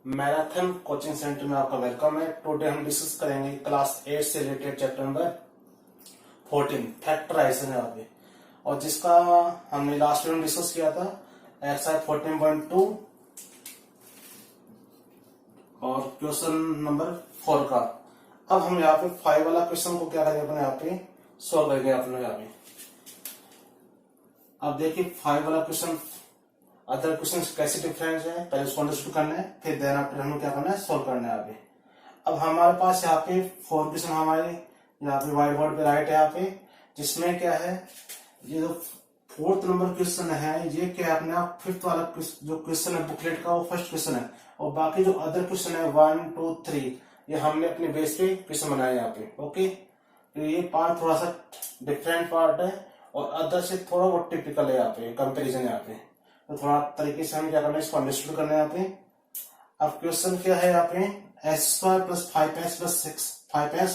Marathon coaching centre में आपका welcome है। टुडे हम डिस्कस करेंगे क्लास 8 से रिलेटेड चैप्टर नंबर 14 फैक्टराइजेशन यहाँ पे, और जिसका हमने लास्ट में डिस्कस किया था एक्सरसाइज 14.2 और क्वेश्चन नंबर 4 का। अब हम यहाँ पे 5 वाला क्वेश्चन को क्या करेंगे अपने यहाँ पे सॉल्व करेंगे अपने यहाँ पे। अब देखिए 5 वाला क्वेश्चन अदर क्वेश्चन कैसे डिफरेंस है, पहले उसको अंडरस्टूड करना है, फिर देन आफ्टर हमें क्या करना है सॉल्व करना है यहाँ पे। अब हमारे पास यहाँ पे 4 क्वेश्चन हमारे यहाँ पे व्हाइट बोर्ड पे राइट है यहाँ पे, जिसमें क्या है ये जो 4th नंबर क्वेश्चन है ये क्या है अपना 5th वाला जो क्वेश्चन है बुकलेट का वो फर्स्ट क्वेश्चन है, और बाकी जो अदर क्वेश्चन है 1 2 3 ये हमने अपने बेस पे क्वेश्चन बनाए यहाँ पे। ओके, तो ये पार्ट थोड़ा सा डिफरेंट पार्ट है और अदर से थोड़ा बहुत टिपिकल है यहाँ पे, कंपेरिजन यहाँ पे, तो थोड़ा तरीके से हमें क्या करना है इसको अंडरस्टूड करना है यहाँ पे। अब क्वेश्चन क्या है यहाँ पे s² + 5s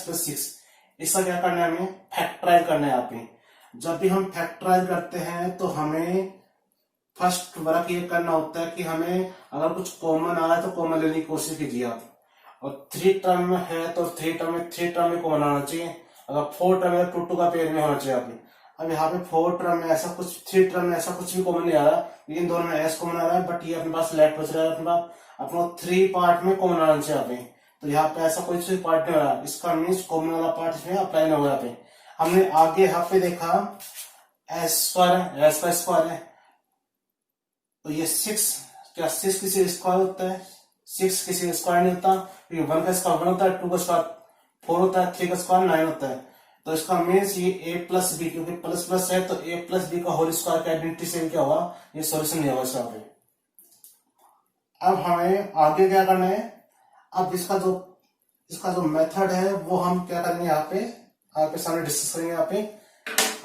+ 6 इसका क्या करना है हमें फैक्टराइज करना है यहाँ पे। जब भी हम फैक्टराइज करते हैं तो हमें फर्स्ट वर्क ये करना होता है कि हमें अगर कुछ कॉमन आ रहा है तो कॉमन लेने की कोशिश कीजिए आप, और 3 टर्म में है तो 3 टर्म में कॉमन आना चाहिए, अगर 4 टर्म है 2 का पेयर में होना चाहिए यहाँ पे। अब यहाँ पे 4 टर्म में ऐसा कुछ 3 टर्म में ऐसा कुछ भी कॉमन नहीं आ रहा, लेकिन दोनों में एस कॉमन आ रहा है, बट ये अपने पास लेफ्ट बच रहा है, अपने पास अपना 3 पार्ट में कॉमन आना चाहिए यहाँ पे। तो यहाँ पे ऐसा कोई सी पार्ट नहीं हो रहा, इसका मीन्स कॉमन वाला पार्ट इसमें अप्लाई नहीं हुआ यहाँ पे। हमने आगे यहाँ पे देखा एस का स्क्वायर है, तो ये 6 क्या 6 किसी स्क्वायर होता है, 6 किसी स्क्वायर नहीं होता, 1 का स्क्वायर 1 होता है, 2 का स्क्वायर 4 होता है, 3 का स्क्वायर 9 होता है। तो इसका मीन्स ये a + b, क्योंकि प्लस प्लस है तो a + b का होल स्क्वायर का आइडेंटिटी से क्या होगा ये सॉल्यूशन नहीं होगा इसका पे। अब हमें आगे क्या करना है, अब इसका जो मेथड है वो हम क्या करेंगे यहाँ पे आपके सामने डिस्कस करेंगे। यहाँ पे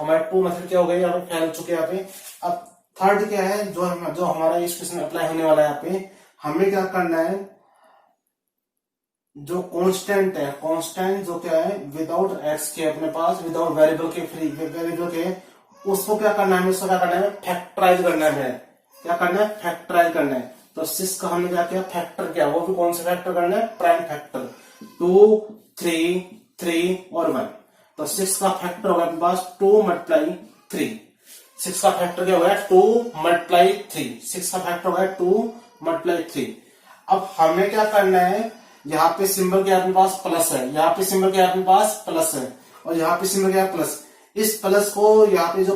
हमारे 2 मेथड क्या हो गए यहाँ पे फैल चुके हैं यहाँ पे। अब थर्ड क्या है जो हमारा इस क्वेश्चन में अप्लाई होने वाला है यहाँ पे, हमें क्या करना है जो कांस्टेंट है, कांस्टेंट जो क्या है विदाउट एक्स के अपने पास, विदाउट वेरिएबल के, फ्री वेरिएबल के, उसको क्या करना है, उसको क्या करना है फैक्टराइज करना है। क्या करना है फैक्टराइज करना है। तो 6 का हमने क्या किया फैक्टर किया, वो भी कौन सा फैक्टर करना है प्राइम फैक्टर 2 3 3 और 1। तो 6 का फैक्टर होगा अपने पास 2 × 3, 6 का फैक्टर क्या होगा 2 × 3, 6 का फैक्टर होगा 2 × 3। अब हमें क्या करना है, यहाँ पे सिंबल क्या अपने पास प्लस है, यहाँ पे सिंबल क्या अपने पास प्लस है, और यहाँ पे सिंबल क्या प्लस। इस प्लस को यहाँ पे जो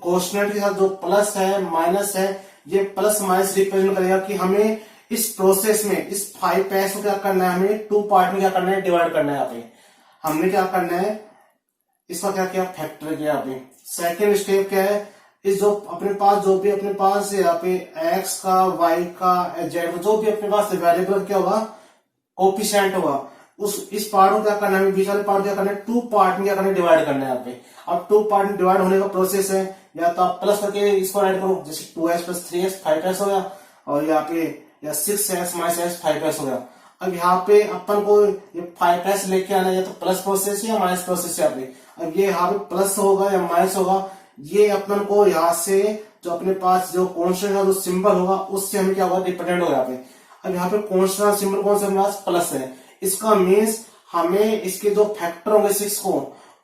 कोष्णट के साथ जो प्लस है माइनस है, ये प्लस माइनस रिप्रेजेंट करेगा कि हमें इस प्रोसेस में इस 5s को क्या करना है, हमें 2 पार्ट में क्या करना है डिवाइड करना है। यहाँ पे हमने क्या करना है इसका क्या किया फैक्टर किया। यहाँ पे सेकेंड स्टेप क्या है, इस जो अपने पास यहाँ पे x का y का z जो भी अपने पास वेरिएबल क्या होगा कोफिशिएंट होगा, इस पार्ट को क्या करना है, बीच वाले पार्ट क्या करना है 2 पार्ट में क्या करना है डिवाइड करना है यहाँ पे। अब 2 पार्ट में डिवाइड होने का प्रोसेस है, या तो आप प्लस करके इसको ऐड करो, जैसे 2s + 3s 5s हो गया, और यहाँ पे या 6s - s 5s हो गया। अब यहाँ पे अपन को ये 5s लेके आना है, या तो प्लस प्रोसेस या माइनस प्रोसेस यहाँ पे। अब ये यहाँ पे प्लस होगा या माइनस होगा, ये अपन को यहाँ से जो अपने पास जो कॉन्स्टेंट का जो सिंबल होगा उससे हमें क्या होगा डिपेंडेंट होगा यहाँ पे। अब यहाँ पे कॉन्स्टेंट सिंबल कौन सा हमारे पास प्लस है, इसका मीन्स हमें इसके जो फैक्टर होंगे 6 को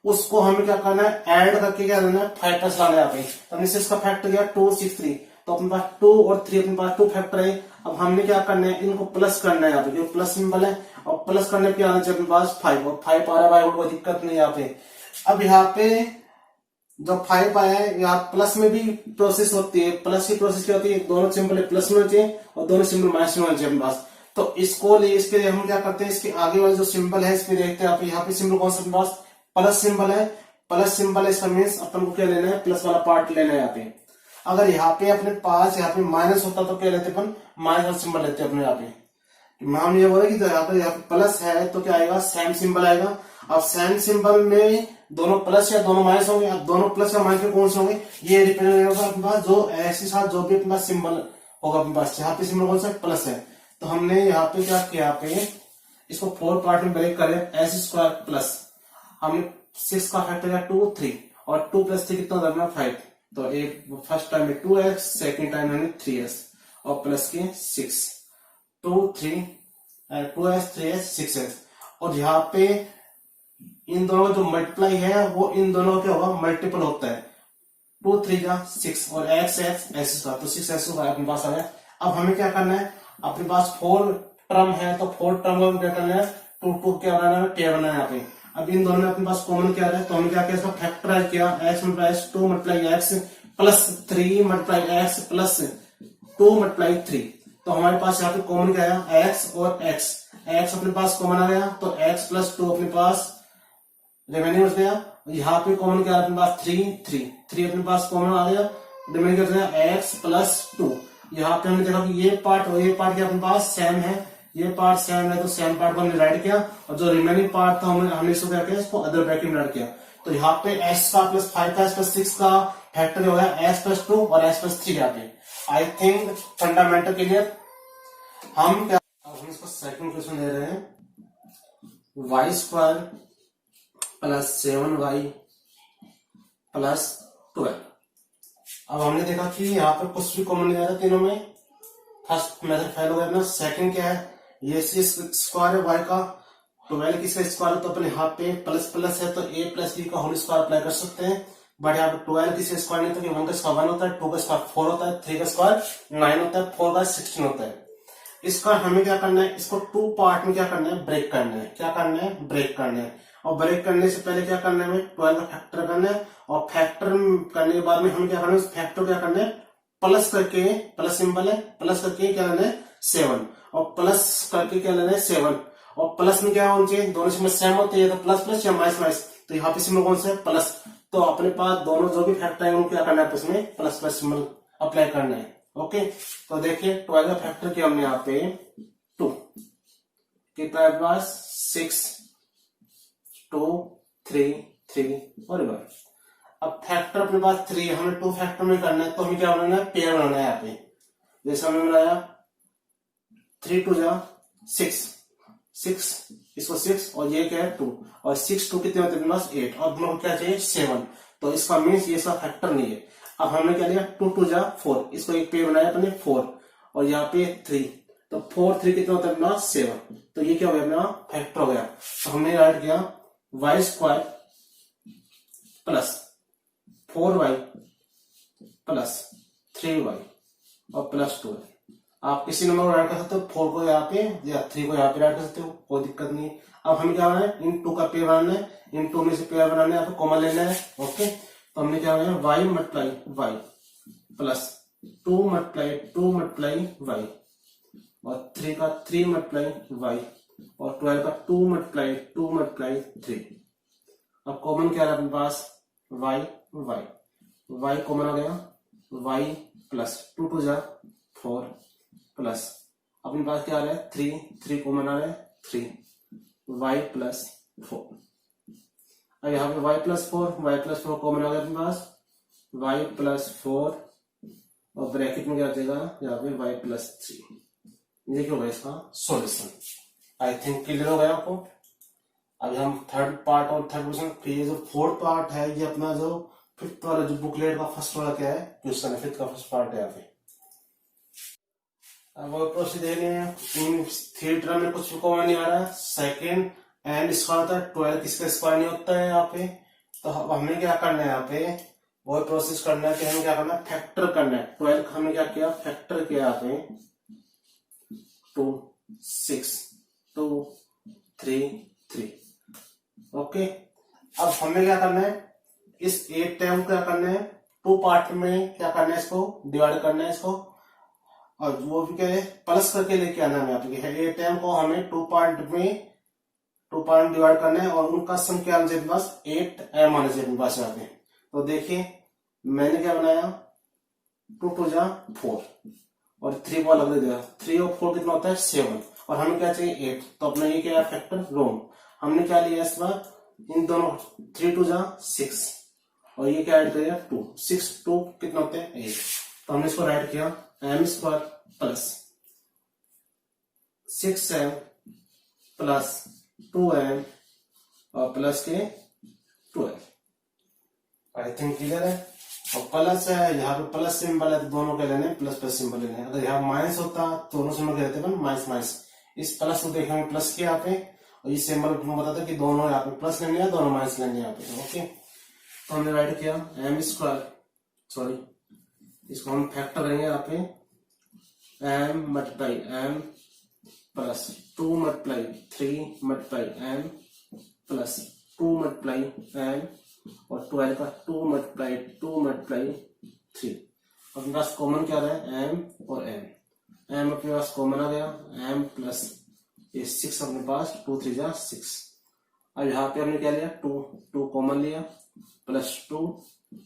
उसको हमें क्या करना है ऐड करके क्या करना है 5s लाना है यहाँ पे। तो हमने 6 का फैक्टर किया 2 6 3, तो अपने पास 2 और 3 अपने पास 2 फैक्टर है। अब हमने क्या करना है इनको प्लस करना है यहाँ पे, क्योंकि प्लस सिंबल है, और प्लस करने पे आना चाहिए अपने पास 5, और 5 आ रहा है कोई दिक्कत नहीं यहाँ पे। अब यहाँ पे जो 5 आया है यहाँ प्लस में भी प्रोसेस होती है, प्लस की प्रोसेस क्या होती है दोनों सिंबल प्लस में होना चाहिए और दोनों सिंबल माइनस में होना चाहिए अपने पास। तो इसके लिए हम क्या करते हैं इसके आगे वाले जो सिंबल है इसमें देखते हैं यहाँ पे सिंबल कौन सा अपने पास प्लस सिंबल है, प्लस सिंबल है, इसका मीन्स अपन को क्या लेना है प्लस वाला पार्ट लेना है यहाँ पे। अगर यहाँ पे अपने पास यहाँ पे माइनस होता तो क्या लेते अपन माइनस वाला सिंबल लेते हैं अपने यहाँ पे। हम ये बोले कि यहाँ पे प्लस है तो क्या आएगा सेम सिंबल आएगा। अब सेम सिंबल में दोनों प्लस या दोनों माइनस होंगे, अब दोनों प्लस या माइनस में कौन से होंगे ये रिप्रेजेंट होगा अपने पास जो ऐसे साथ जो भी अपने पास सिंबल होगा अपने पास, यहाँ पे सिंबल कौन सा प्लस है। तो हमने यहाँ पे क्या किया, यहाँ पे इसको 4 पार्ट में ब्रेक करें s² प्लस हमने 6 का फैक्टर किया 2 3, और 2 + 3 कितना होगा 5। तो एक फर्स्ट टाइम में 2s, सेकेंड टाइम में 3s और प्लस के 6 2 3 2x 3x 6x, और यहाँ पे इन दोनों का जो मल्टीप्लाई है वो इन दोनों का क्या होगा, मल्टीपल होता है। 2 3 जा 6 और x x x का, तो 6x अपने पास आ गया। अब हमें क्या करना है, अपने पास 4 टर्म है तो 4 टर्म में क्या करना है, 2 2 क्या बनाना है, पेयर बनाना है यहाँ पे। अब इन दोनों में अपने पास कॉमन क्या है, तो हमने क्या किया, इसका फैक्टराइज किया, x multiply 2 multiply x plus 3 multiply x plus 2 multiply 3। तो हमारे पास यहाँ पे कॉमन क्या आया, x और x अपने पास कॉमन आ गया, तो x प्लस 2 अपने पास रिमेनिंग बच गया। यहाँ पे कॉमन क्या अपने पास 3 अपने पास कॉमन आ गया, रिमेनिंग कर गया x प्लस 2। यहाँ पे हमने देखा कि ये पार्ट और ये पार्ट क्या अपने पास सेम है, ये पार्ट सेम है तो सेम पार्ट को हमने राइट किया, और जो रिमेनिंग पार्ट था हमने इसको क्या किया, इसको अदर ब्रैकेट में राइट किया। तो यहाँ पे x का प्लस 5 का प्लस 6 का फैक्टर हो गया x प्लस 2 और x प्लस 3 यहाँ पे। I think fundamental clear. हम क्या, हम इसको सेकंड क्वेश्चन ले रहे हैं, y square plus 7y plus 12। अब हमने देखा कि यहाँ पे कुछ भी कॉमन नहीं आ रहा तीनों में, फर्स्ट मेथड फेल हो गया अपना। सेकंड क्या है, ये स्क्वायर है y का, 12 किसका स्क्वायर है, तो अपने यहाँ पे प्लस प्लस है तो a प्लस b का होल स्क्वायर अप्लाई कर सकते हैं। बट यहाँ पे 12 किसका स्क्वायर नहीं, तो 1 का स्क्वायर 1 होता है, 2 का स्क्वायर 4 होता है, 3 का स्क्वायर 9 होता है, 4 का 16 होता है। इसका हमें क्या करना है, इसको 2 पार्ट में क्या करना है, ब्रेक करना है। क्या करना है, ब्रेक करना है। और ब्रेक करने से पहले क्या करना है, हमें 12 का फैक्टर करना है, और फैक्टर करने के बाद में हमें क्या करना है, फैक्टर क्या करना है, प्लस करके, प्लस सिंबल है, प्लस करके क्या लेना है 7, और प्लस करके क्या लेना है 7, और प्लस में क्या होना चाहिए, दोनों सिंबल सेम होते हैं, तो प्लस प्लस या माइनस माइनस, तो यहाँ पे सिंबल कौन सा है, प्लस। तो अपने पास दोनों जो भी फैक्टर है उनको क्या करना है, इसमें प्लस प्लस सिंबल अप्लाई करना है। ओके, तो देखिए 12 का फैक्टर किया हमने यहाँ पे 2, कितना है पास 6 2 3 3 और 1। अब फैक्टर अपने पास 3, हमें 2 फैक्टर में करना है, तो हमें क्या बनाना है, पेयर बनाना है यहाँ पे। जैसे हमने बनाया 3 2 जा 6 इसको 6 और ये क्या है 2, और 6 2 कितने होते हैं अपने पास 8, और दोनों को क्या चाहिए 7, तो इसका मीन्स ये इसका फैक्टर नहीं है। अब हमने क्या लिया 2 2 जा 4, इसको एक पेयर बनाया अपने 4, और यहाँ पे 3, तो 4 3 कितने होता है अपना 7, तो ये क्या हो गया अपना फैक्टर हो गया। तो हमने राइट किया y square plus 4y plus 3y और प्लस 2। आप किसी नंबर को राइट कर सकते हो, 4 को यहाँ पे या 3 को यहाँ पे राइट कर सकते हो, कोई दिक्कत नहीं। अब हमें क्या बनाना है, इन 2 का पेयर बनाना है, इन 2 में से पेयर बनाना है, आपको कॉमन लेना है। ओके, तो हमने क्या बनाया y multiply y plus 2 multiply y, और 3 का 3 मल्टीप्लाई y, और 12 का 2 मल्टीप्लाई 3। अब कॉमन क्या है अपने पास y कॉमन आ गया, y प्लस 2 2 जा 4 प्लस अपने पास क्या आ रहा है 3 कॉमन आ रहा है 3, y प्लस 4। अब यहाँ पे y प्लस 4 कॉमन आ गया अपने पास, y प्लस 4 और ब्रैकेट में क्या जाएगा यहाँ पे y प्लस 3। ये क्या होगा इसका सॉल्यूशन। आई थिंक क्लियर हो गया आपको। अभी हम थर्ड पार्ट और थर्ड क्वेश्चन, फिर ये जो फोर्थ पार्ट है ये अपना जो फिफ्थ वाला जो बुकलेट का फर्स्ट वाला क्या है क्वेश्चन है, फिफ्थ का फर्स्ट पार्ट है यहाँ पे। अब वो प्रोसेस देख रहे हैं, इन थिएटर में कुछ भी कॉमन नहीं आ रहा है, सेकेंड एंड स्क्वायर होता है, 12 किसका स्क्वायर नहीं होता है यहाँ पे। तो हमें क्या करना है यहाँ पे, वो प्रोसेस करना है कि हमें क्या करना है, फैक्टर करना है। 12 हमने क्या किया, फैक्टर किया यहाँ पे 2 6 2 3 3। ओके, अब हमें क्या करना है, इस 8 टर्म को क्या करना है 2 पार्ट में क्या करना है, इसको डिवाइड करना है इसको, और वो भी क्या है प्लस करके लेके आना है। यहाँ पे 8 टर्म को हमें 2 पार्ट में डिवाइड करना है, और उनका सम क्या आना चाहिए पास 8m आना चाहिए अपने पास यहाँ पे। तो देखिए मैंने क्या बनाया 2 2 जा 4 और 3 को अलग दे दिया, 3 और 4 कितना होता है 7, और हमें क्या चाहिए 8, तो अपना ये क्या है फैक्टर रोंग। हमने क्या लिया इस बार, इन दोनों 3 2 जा 6 और ये क्या ऐड करेगा 2 6 2 कितना होते हैं 8, तो हमने इसको राइट किया m square plus 6m plus 2m और प्लस के 12। आई थिंक क्लियर है। और प्लस है, यहाँ पे प्लस सिंबल है तो दोनों के लेने प्लस प्लस सिंबल लेने। अगर यहाँ माइनस होता तो दोनों सिंबल के लेते माइनस माइनस, इस प्लस को देखेंगे प्लस के यहाँ पे, और ये सिंबल बताता है कि दोनों यहाँ पे प्लस लेंगे या दोनों माइनस लेंगे यहाँ पे। ओके, तो हमने राइट किया एम स्क्वायर, सॉरी इसको हम फैक्टर करेंगे यहाँ पे, M multiply M plus 2 multiply 3 multiply M plus 2 multiply M और 12 का 2 मल्टीप्लाई 2 मल्टीप्लाई 3। अपने पास कॉमन क्या रहा है एम और एम, एम अपने पास कॉमन आ गया, एम प्लस ये 6 अपने पास 2 3 जा 6। अब यहाँ पे हमने क्या लिया 2 कॉमन लिया प्लस 2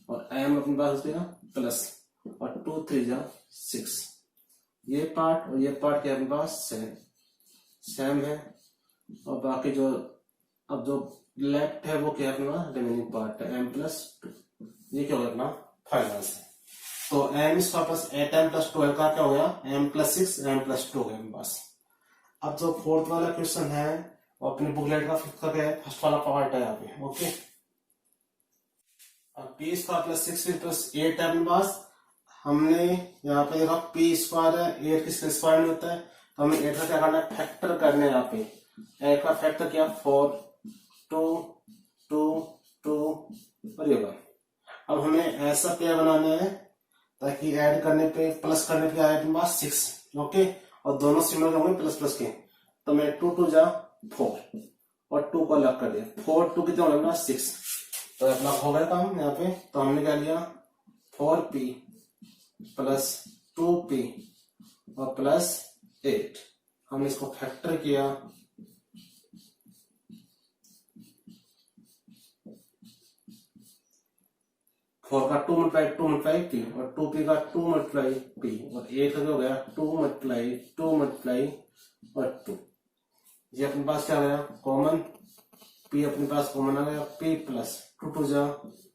और एम अपने पास गया प्लस और 2 3 जा 6। ये पार्ट और ये पार्ट क्या अपने पास सेम है, और बाकी जो अब जो लेफ्ट है वो क्या है अपना रिमेनिंग पार्ट है एम प्लस 2। ये क्या होगा अपना फाइनल आंसर। तो एम इसका प्लस 8m प्लस 12 का क्या हो गया एम प्लस 6 एम प्लस 2 है मेरे पास। अब जो फोर्थ वाला क्वेश्चन है वो अपनी बुकलेट का फिफ्थ का क्या है, फर्स्ट वाला पार्ट है यहाँ पे। ओके, अब पी स्क्वायर प्लस 6 प्लस 8 है मेरे पास। हमने यहाँ पे देखा पी स्क्वायर है, 8 किसके स्क्वायर में होता है, तो हमें 8 का क्या करना है फैक्टर करने यहाँ पे। 8 का फैक्टर क्या 4 2 2 2 और ये 1। अब हमें ऐसा पेयर बनाना है ताकि ऐड करने पे प्लस करने पे आए अपने पास 6। ओके, और दोनों सिमिलर होंगे प्लस प्लस के, तो मैं 2 2 जा 4 और 2 को अलग कर दिया, 4 2 कितने होगा अपना 6। तो अपना हो गया काम यहाँ पे। तो हमने क्या लिया 4p प्लस 2p और प्लस 8। हमने इसको फैक्टर किया, फोर का 2 मल्टीप्लाई पी और 2p का 2 मल्टीप्लाई पी और 8 का हो गया 2 मल्टीप्लाई और 2। ये अपने पास क्या आ गया कॉमन, p अपने पास कॉमन आ गया, p प्लस 2 2 जा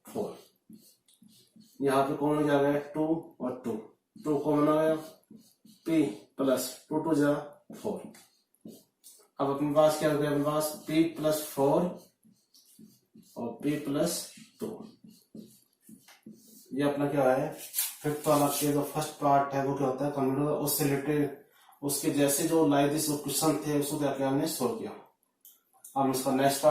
4। यहाँ पे कॉमन क्या आ गया 2 और 2 कॉमन आ गया, p प्लस 2 2 जा 4। अब अपने पास क्या हो गया अपने पास p प्लस 4 और p प्लस 2। ये अपना क्या है फिफ्थ वाला के जो फर्स्ट पार्ट है वो क्या होता है कंप्यूटर उससे रिलेटेड, उसके जैसे जो लाइक दिस क्वेश्चन थे उसको क्या किया हमने सोल्व किया। अब इसका नेक्स्ट